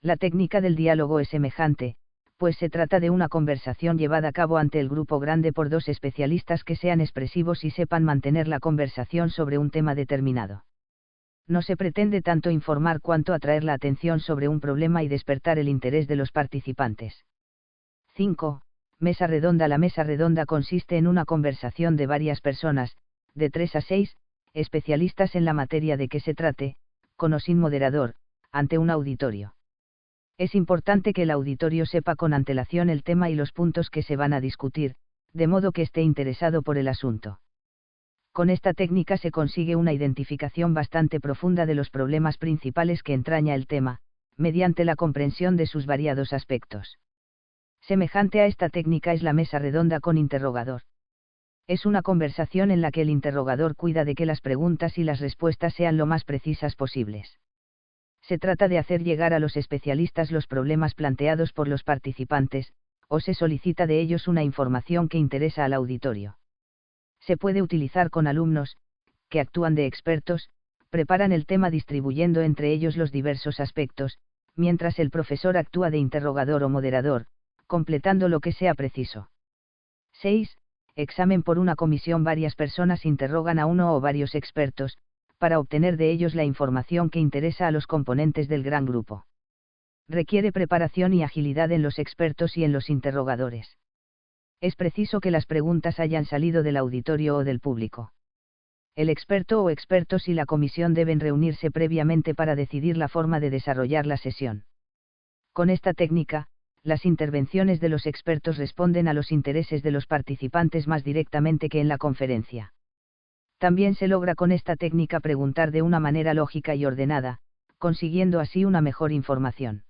La técnica del diálogo es semejante, pues se trata de una conversación llevada a cabo ante el grupo grande por dos especialistas que sean expresivos y sepan mantener la conversación sobre un tema determinado. No se pretende tanto informar cuanto atraer la atención sobre un problema y despertar el interés de los participantes. 5. Mesa redonda. La mesa redonda consiste en una conversación de varias personas, de 3 a 6, especialistas en la materia de que se trate, con o sin moderador, ante un auditorio. Es importante que el auditorio sepa con antelación el tema y los puntos que se van a discutir, de modo que esté interesado por el asunto. Con esta técnica se consigue una identificación bastante profunda de los problemas principales que entraña el tema, mediante la comprensión de sus variados aspectos. Semejante a esta técnica es la mesa redonda con interrogador. Es una conversación en la que el interrogador cuida de que las preguntas y las respuestas sean lo más precisas posibles. Se trata de hacer llegar a los especialistas los problemas planteados por los participantes, o se solicita de ellos una información que interesa al auditorio. Se puede utilizar con alumnos, que actúan de expertos, preparan el tema distribuyendo entre ellos los diversos aspectos, mientras el profesor actúa de interrogador o moderador, completando lo que sea preciso. 6. Examen por una comisión. Varias personas interrogan a uno o varios expertos, para obtener de ellos la información que interesa a los componentes del gran grupo. Requiere preparación y agilidad en los expertos y en los interrogadores. Es preciso que las preguntas hayan salido del auditorio o del público. El experto o expertos y la comisión deben reunirse previamente para decidir la forma de desarrollar la sesión. Con esta técnica, las intervenciones de los expertos responden a los intereses de los participantes más directamente que en la conferencia. También se logra con esta técnica preguntar de una manera lógica y ordenada, consiguiendo así una mejor información.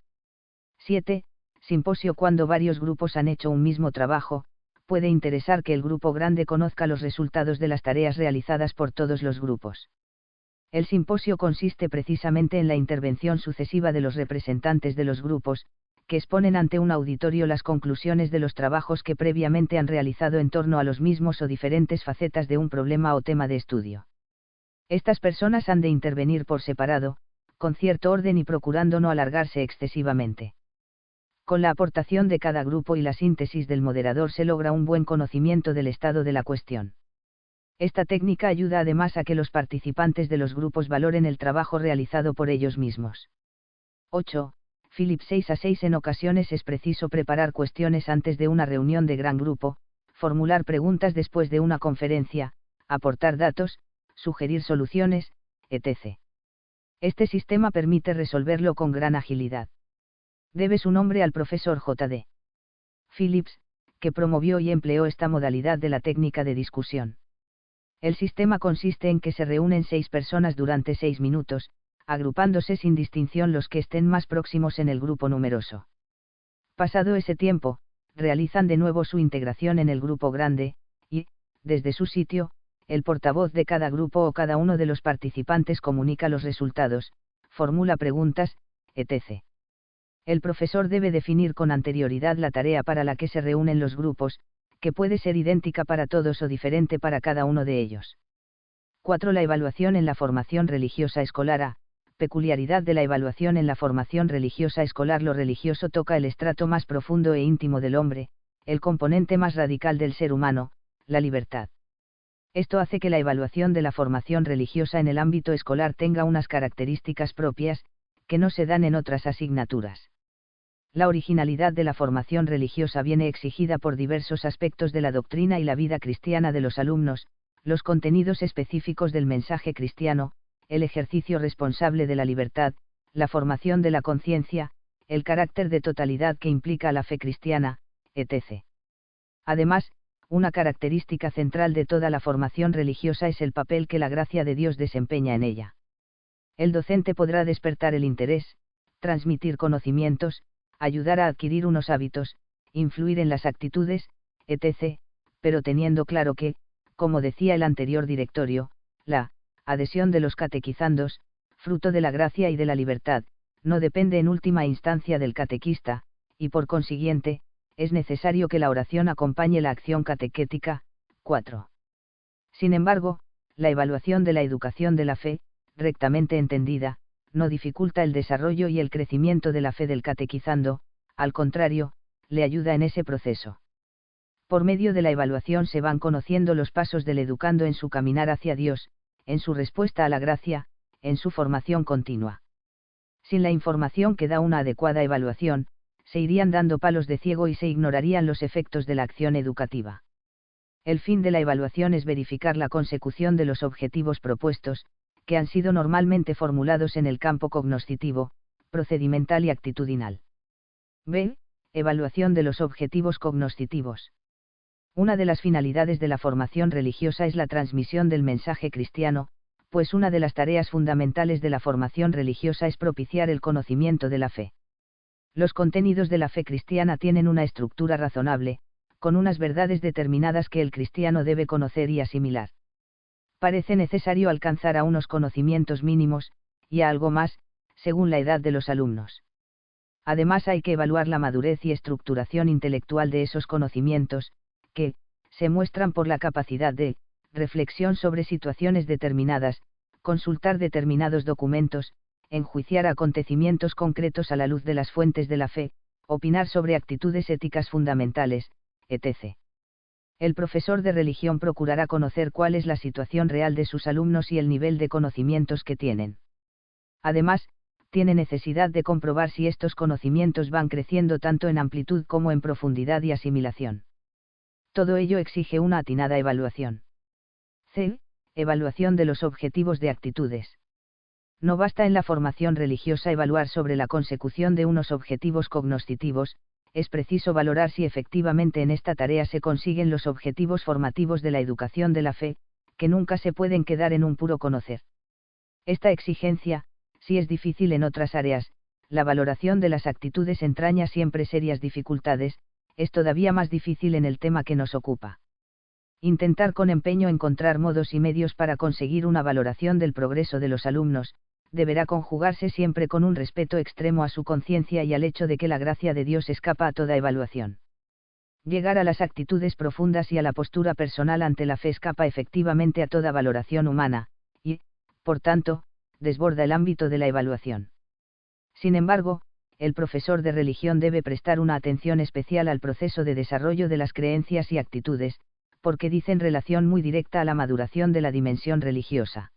7. Simposio. Cuando varios grupos han hecho un mismo trabajo, puede interesar que el grupo grande conozca los resultados de las tareas realizadas por todos los grupos. El simposio consiste precisamente en la intervención sucesiva de los representantes de los grupos, que exponen ante un auditorio las conclusiones de los trabajos que previamente han realizado en torno a los mismos o diferentes facetas de un problema o tema de estudio. Estas personas han de intervenir por separado, con cierto orden y procurando no alargarse excesivamente. Con la aportación de cada grupo y la síntesis del moderador se logra un buen conocimiento del estado de la cuestión. Esta técnica ayuda además a que los participantes de los grupos valoren el trabajo realizado por ellos mismos. 8. Philip 6 a 6. En ocasiones es preciso preparar cuestiones antes de una reunión de gran grupo, formular preguntas después de una conferencia, aportar datos, sugerir soluciones, etc. Este sistema permite resolverlo con gran agilidad. Debe su nombre al profesor J.D. Phillips, que promovió y empleó esta modalidad de la técnica de discusión. El sistema consiste en que se reúnen 6 personas durante 6 minutos, agrupándose sin distinción los que estén más próximos en el grupo numeroso. Pasado ese tiempo, realizan de nuevo su integración en el grupo grande, y, desde su sitio, el portavoz de cada grupo o cada uno de los participantes comunica los resultados, formula preguntas, etc. El profesor debe definir con anterioridad la tarea para la que se reúnen los grupos, que puede ser idéntica para todos o diferente para cada uno de ellos. 4. La evaluación en la formación religiosa escolar. A. Peculiaridad de la evaluación en la formación religiosa escolar. Lo religioso toca el estrato más profundo e íntimo del hombre, el componente más radical del ser humano, la libertad. Esto hace que la evaluación de la formación religiosa en el ámbito escolar tenga unas características propias, que no se dan en otras asignaturas. La originalidad de la formación religiosa viene exigida por diversos aspectos de la doctrina y la vida cristiana de los alumnos, los contenidos específicos del mensaje cristiano, el ejercicio responsable de la libertad, la formación de la conciencia, el carácter de totalidad que implica la fe cristiana, etc. Además, una característica central de toda la formación religiosa es el papel que la gracia de Dios desempeña en ella. El docente podrá despertar el interés, transmitir conocimientos, ayudar a adquirir unos hábitos, influir en las actitudes, etc., pero teniendo claro que, como decía el anterior directorio, la adhesión de los catequizandos, fruto de la gracia y de la libertad, no depende en última instancia del catequista, y por consiguiente, es necesario que la oración acompañe la acción catequética. 4. Sin embargo, la evaluación de la educación de la fe, rectamente entendida, no dificulta el desarrollo y el crecimiento de la fe del catequizando, al contrario, le ayuda en ese proceso. Por medio de la evaluación se van conociendo los pasos del educando en su caminar hacia Dios, en su respuesta a la gracia, en su formación continua. Sin la información que da una adecuada evaluación, se irían dando palos de ciego y se ignorarían los efectos de la acción educativa. El fin de la evaluación es verificar la consecución de los objetivos propuestos, que han sido normalmente formulados en el campo cognoscitivo, procedimental y actitudinal. B. Evaluación de los objetivos cognoscitivos. Una de las finalidades de la formación religiosa es la transmisión del mensaje cristiano, pues una de las tareas fundamentales de la formación religiosa es propiciar el conocimiento de la fe. Los contenidos de la fe cristiana tienen una estructura razonable, con unas verdades determinadas que el cristiano debe conocer y asimilar. Parece necesario alcanzar a unos conocimientos mínimos, y a algo más, según la edad de los alumnos. Además hay que evaluar la madurez y estructuración intelectual de esos conocimientos, que se muestran por la capacidad de reflexión sobre situaciones determinadas, consultar determinados documentos, enjuiciar acontecimientos concretos a la luz de las fuentes de la fe, opinar sobre actitudes éticas fundamentales, etc. El profesor de religión procurará conocer cuál es la situación real de sus alumnos y el nivel de conocimientos que tienen. Además, tiene necesidad de comprobar si estos conocimientos van creciendo tanto en amplitud como en profundidad y asimilación. Todo ello exige una atinada evaluación. C. Evaluación de los objetivos de actitudes. No basta en la formación religiosa evaluar sobre la consecución de unos objetivos cognoscitivos, es preciso valorar si efectivamente en esta tarea se consiguen los objetivos formativos de la educación de la fe, que nunca se pueden quedar en un puro conocer. Esta exigencia, si es difícil en otras áreas, la valoración de las actitudes entraña siempre serias dificultades, es todavía más difícil en el tema que nos ocupa. Intentar con empeño encontrar modos y medios para conseguir una valoración del progreso de los alumnos, deberá conjugarse siempre con un respeto extremo a su conciencia y al hecho de que la gracia de Dios escapa a toda evaluación. Llegar a las actitudes profundas y a la postura personal ante la fe escapa efectivamente a toda valoración humana, y, por tanto, desborda el ámbito de la evaluación. Sin embargo, el profesor de religión debe prestar una atención especial al proceso de desarrollo de las creencias y actitudes, porque dicen relación muy directa a la maduración de la dimensión religiosa.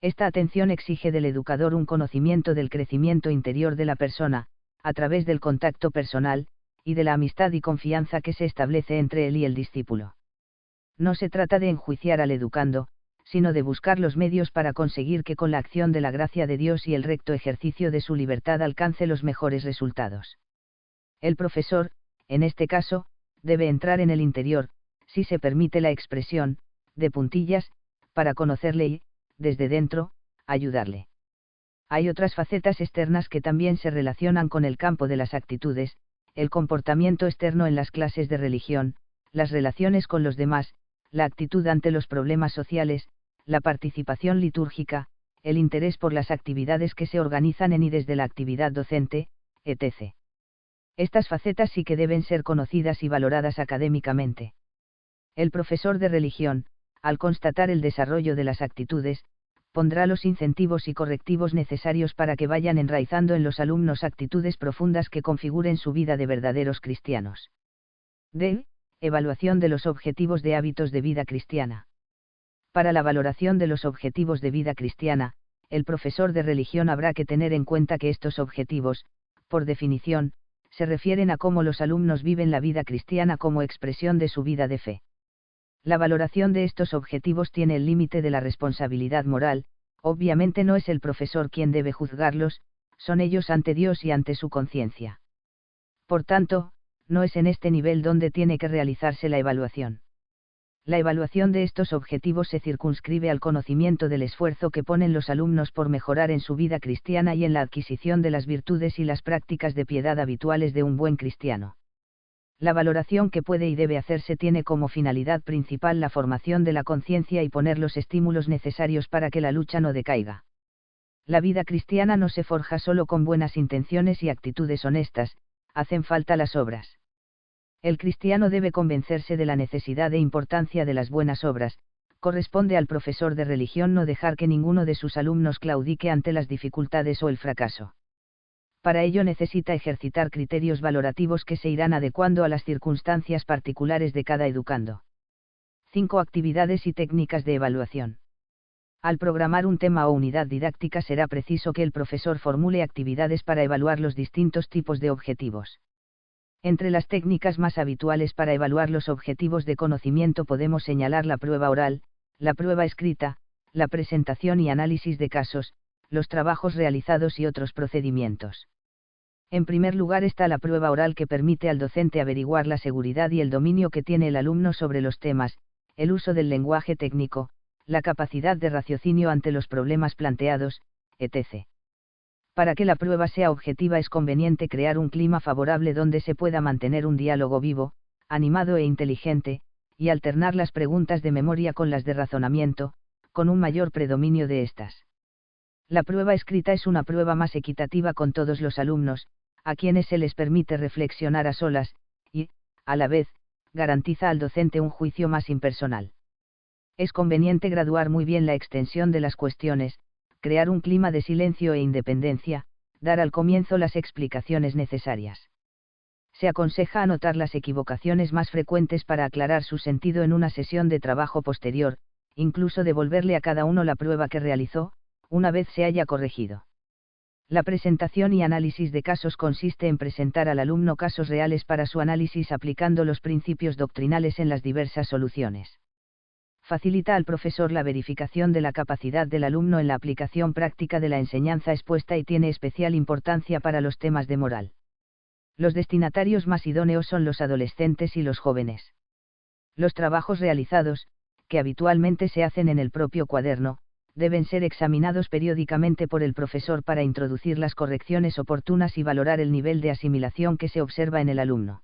Esta atención exige del educador un conocimiento del crecimiento interior de la persona, a través del contacto personal, y de la amistad y confianza que se establece entre él y el discípulo. No se trata de enjuiciar al educando, sino de buscar los medios para conseguir que con la acción de la gracia de Dios y el recto ejercicio de su libertad alcance los mejores resultados. El profesor, en este caso, debe entrar en el interior, si se permite la expresión, de puntillas, para conocerle y, desde dentro, ayudarle. Hay otras facetas externas que también se relacionan con el campo de las actitudes, el comportamiento externo en las clases de religión, las relaciones con los demás, la actitud ante los problemas sociales, la participación litúrgica, el interés por las actividades que se organizan en y desde la actividad docente, etc. Estas facetas sí que deben ser conocidas y valoradas académicamente. El profesor de religión, al constatar el desarrollo de las actitudes, pondrá los incentivos y correctivos necesarios para que vayan enraizando en los alumnos actitudes profundas que configuren su vida de verdaderos cristianos. D. Evaluación de los objetivos de hábitos de vida cristiana. Para la valoración de los objetivos de vida cristiana, el profesor de religión habrá que tener en cuenta que estos objetivos, por definición, se refieren a cómo los alumnos viven la vida cristiana como expresión de su vida de fe. La valoración de estos objetivos tiene el límite de la responsabilidad moral. Obviamente no es el profesor quien debe juzgarlos, son ellos ante Dios y ante su conciencia. Por tanto, no es en este nivel donde tiene que realizarse la evaluación. La evaluación de estos objetivos se circunscribe al conocimiento del esfuerzo que ponen los alumnos por mejorar en su vida cristiana y en la adquisición de las virtudes y las prácticas de piedad habituales de un buen cristiano. La valoración que puede y debe hacerse tiene como finalidad principal la formación de la conciencia y poner los estímulos necesarios para que la lucha no decaiga. La vida cristiana no se forja solo con buenas intenciones y actitudes honestas, hacen falta las obras. El cristiano debe convencerse de la necesidad e importancia de las buenas obras. Corresponde al profesor de religión no dejar que ninguno de sus alumnos claudique ante las dificultades o el fracaso. Para ello necesita ejercitar criterios valorativos que se irán adecuando a las circunstancias particulares de cada educando. 5 actividades y técnicas de evaluación. Al programar un tema o unidad didáctica será preciso que el profesor formule actividades para evaluar los distintos tipos de objetivos. Entre las técnicas más habituales para evaluar los objetivos de conocimiento podemos señalar la prueba oral, la prueba escrita, la presentación y análisis de casos, los trabajos realizados y otros procedimientos. En primer lugar está la prueba oral que permite al docente averiguar la seguridad y el dominio que tiene el alumno sobre los temas, el uso del lenguaje técnico, la capacidad de raciocinio ante los problemas planteados, etc. Para que la prueba sea objetiva es conveniente crear un clima favorable donde se pueda mantener un diálogo vivo, animado e inteligente, y alternar las preguntas de memoria con las de razonamiento, con un mayor predominio de estas. La prueba escrita es una prueba más equitativa con todos los alumnos, a quienes se les permite reflexionar a solas, y, a la vez, garantiza al docente un juicio más impersonal. Es conveniente graduar muy bien la extensión de las cuestiones, crear un clima de silencio e independencia, dar al comienzo las explicaciones necesarias. Se aconseja anotar las equivocaciones más frecuentes para aclarar su sentido en una sesión de trabajo posterior, incluso devolverle a cada uno la prueba que realizó, una vez se haya corregido. La presentación y análisis de casos consiste en presentar al alumno casos reales para su análisis aplicando los principios doctrinales en las diversas soluciones. Facilita al profesor la verificación de la capacidad del alumno en la aplicación práctica de la enseñanza expuesta y tiene especial importancia para los temas de moral. Los destinatarios más idóneos son los adolescentes y los jóvenes. Los trabajos realizados, que habitualmente se hacen en el propio cuaderno, deben ser examinados periódicamente por el profesor para introducir las correcciones oportunas y valorar el nivel de asimilación que se observa en el alumno.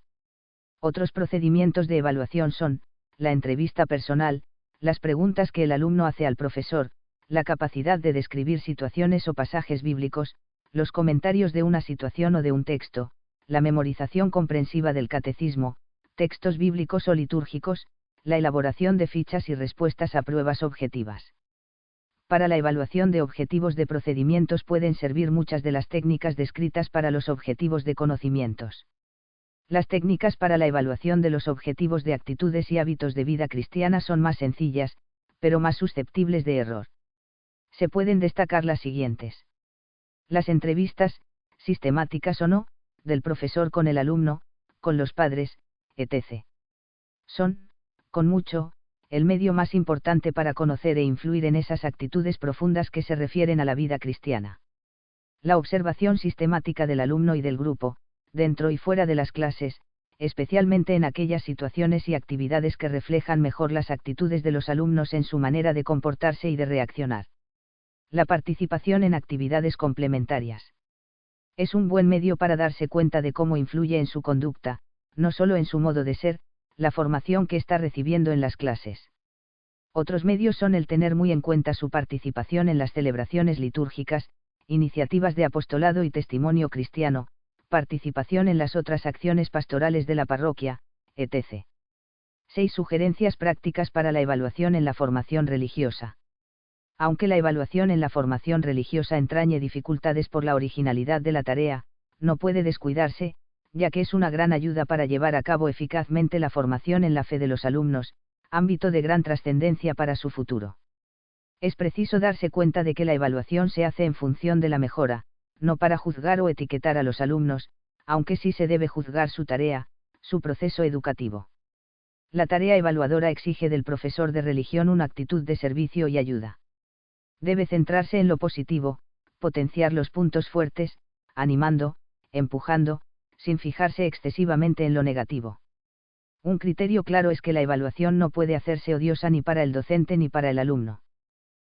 Otros procedimientos de evaluación son, la entrevista personal, las preguntas que el alumno hace al profesor, la capacidad de describir situaciones o pasajes bíblicos, los comentarios de una situación o de un texto, la memorización comprensiva del catecismo, textos bíblicos o litúrgicos, la elaboración de fichas y respuestas a pruebas objetivas. Para la evaluación de objetivos de procedimientos pueden servir muchas de las técnicas descritas para los objetivos de conocimientos. Las técnicas para la evaluación de los objetivos de actitudes y hábitos de vida cristiana son más sencillas, pero más susceptibles de error. Se pueden destacar las siguientes. Las entrevistas, sistemáticas o no, del profesor con el alumno, con los padres, etc. Son, con mucho, el medio más importante para conocer e influir en esas actitudes profundas que se refieren a la vida cristiana. La observación sistemática del alumno y del grupo, dentro y fuera de las clases, especialmente en aquellas situaciones y actividades que reflejan mejor las actitudes de los alumnos en su manera de comportarse y de reaccionar. La participación en actividades complementarias. Es un buen medio para darse cuenta de cómo influye en su conducta, no solo en su modo de ser, la formación que está recibiendo en las clases. Otros medios son el tener muy en cuenta su participación en las celebraciones litúrgicas, iniciativas de apostolado y testimonio cristiano, participación en las otras acciones pastorales de la parroquia, etc. 6 sugerencias prácticas para la evaluación en la formación religiosa. Aunque la evaluación en la formación religiosa entrañe dificultades por la originalidad de la tarea, no puede descuidarse, ya que es una gran ayuda para llevar a cabo eficazmente la formación en la fe de los alumnos, ámbito de gran trascendencia para su futuro. Es preciso darse cuenta de que la evaluación se hace en función de la mejora, no para juzgar o etiquetar a los alumnos, aunque sí se debe juzgar su tarea, su proceso educativo. La tarea evaluadora exige del profesor de religión una actitud de servicio y ayuda. Debe centrarse en lo positivo, potenciar los puntos fuertes, animando, empujando, sin fijarse excesivamente en lo negativo. Un criterio claro es que la evaluación no puede hacerse odiosa ni para el docente ni para el alumno.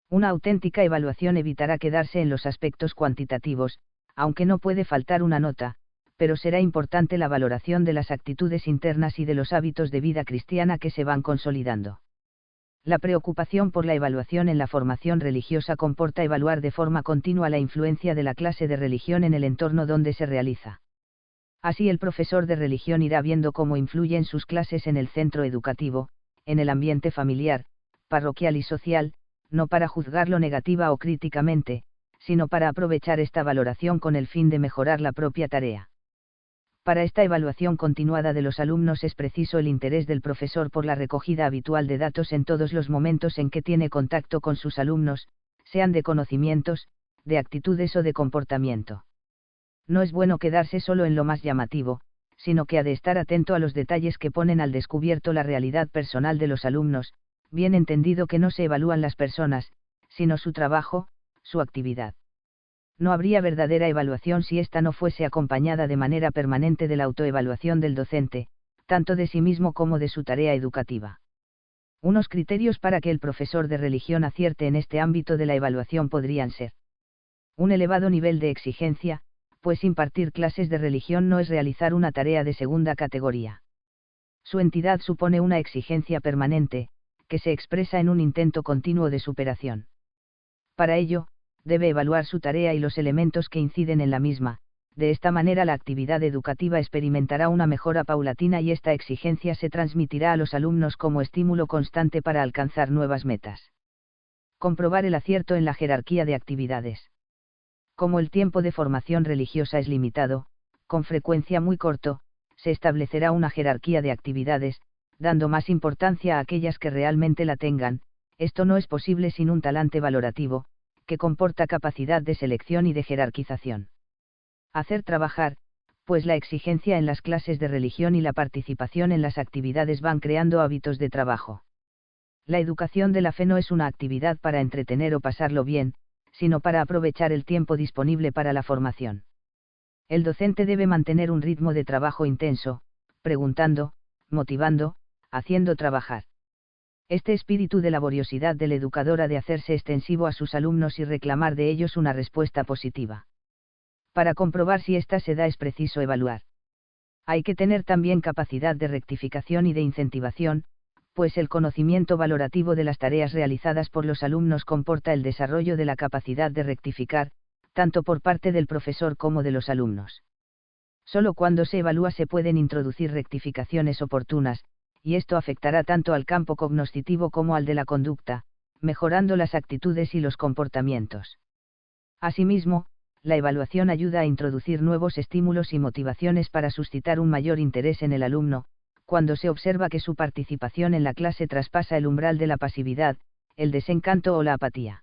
Una auténtica evaluación evitará quedarse en los aspectos cuantitativos, aunque no puede faltar una nota, pero será importante la valoración de las actitudes internas y de los hábitos de vida cristiana que se van consolidando. La preocupación por la evaluación en la formación religiosa comporta evaluar de forma continua la influencia de la clase de religión en el entorno donde se realiza. Así el profesor de religión irá viendo cómo influyen sus clases en el centro educativo, en el ambiente familiar, parroquial y social, no para juzgarlo negativa o críticamente, sino para aprovechar esta valoración con el fin de mejorar la propia tarea. Para esta evaluación continuada de los alumnos es preciso el interés del profesor por la recogida habitual de datos en todos los momentos en que tiene contacto con sus alumnos, sean de conocimientos, de actitudes o de comportamiento. No es bueno quedarse solo en lo más llamativo, sino que ha de estar atento a los detalles que ponen al descubierto la realidad personal de los alumnos, bien entendido que no se evalúan las personas, sino su trabajo, su actividad. No habría verdadera evaluación si ésta no fuese acompañada de manera permanente de la autoevaluación del docente, tanto de sí mismo como de su tarea educativa. Unos criterios para que el profesor de religión acierte en este ámbito de la evaluación podrían ser: un elevado nivel de exigencia, pues impartir clases de religión no es realizar una tarea de segunda categoría. Su entidad supone una exigencia permanente, que se expresa en un intento continuo de superación. Para ello, debe evaluar su tarea y los elementos que inciden en la misma. De esta manera la actividad educativa experimentará una mejora paulatina y esta exigencia se transmitirá a los alumnos como estímulo constante para alcanzar nuevas metas. Comprobar el acierto en la jerarquía de actividades. Como el tiempo de formación religiosa es limitado, con frecuencia muy corto, se establecerá una jerarquía de actividades, dando más importancia a aquellas que realmente la tengan. Esto no es posible sin un talante valorativo, que comporta capacidad de selección y de jerarquización. Hacer trabajar, pues la exigencia en las clases de religión y la participación en las actividades van creando hábitos de trabajo. La educación de la fe no es una actividad para entretener o pasarlo bien, sino para aprovechar el tiempo disponible para la formación. El docente debe mantener un ritmo de trabajo intenso, preguntando, motivando, haciendo trabajar. Este espíritu de laboriosidad del educador ha de hacerse extensivo a sus alumnos y reclamar de ellos una respuesta positiva. Para comprobar si ésta se da es preciso evaluar. Hay que tener también capacidad de rectificación y de incentivación, pues el conocimiento valorativo de las tareas realizadas por los alumnos comporta el desarrollo de la capacidad de rectificar, tanto por parte del profesor como de los alumnos. Solo cuando se evalúa se pueden introducir rectificaciones oportunas, y esto afectará tanto al campo cognoscitivo como al de la conducta, mejorando las actitudes y los comportamientos. Asimismo, la evaluación ayuda a introducir nuevos estímulos y motivaciones para suscitar un mayor interés en el alumno, cuando se observa que su participación en la clase traspasa el umbral de la pasividad, el desencanto o la apatía.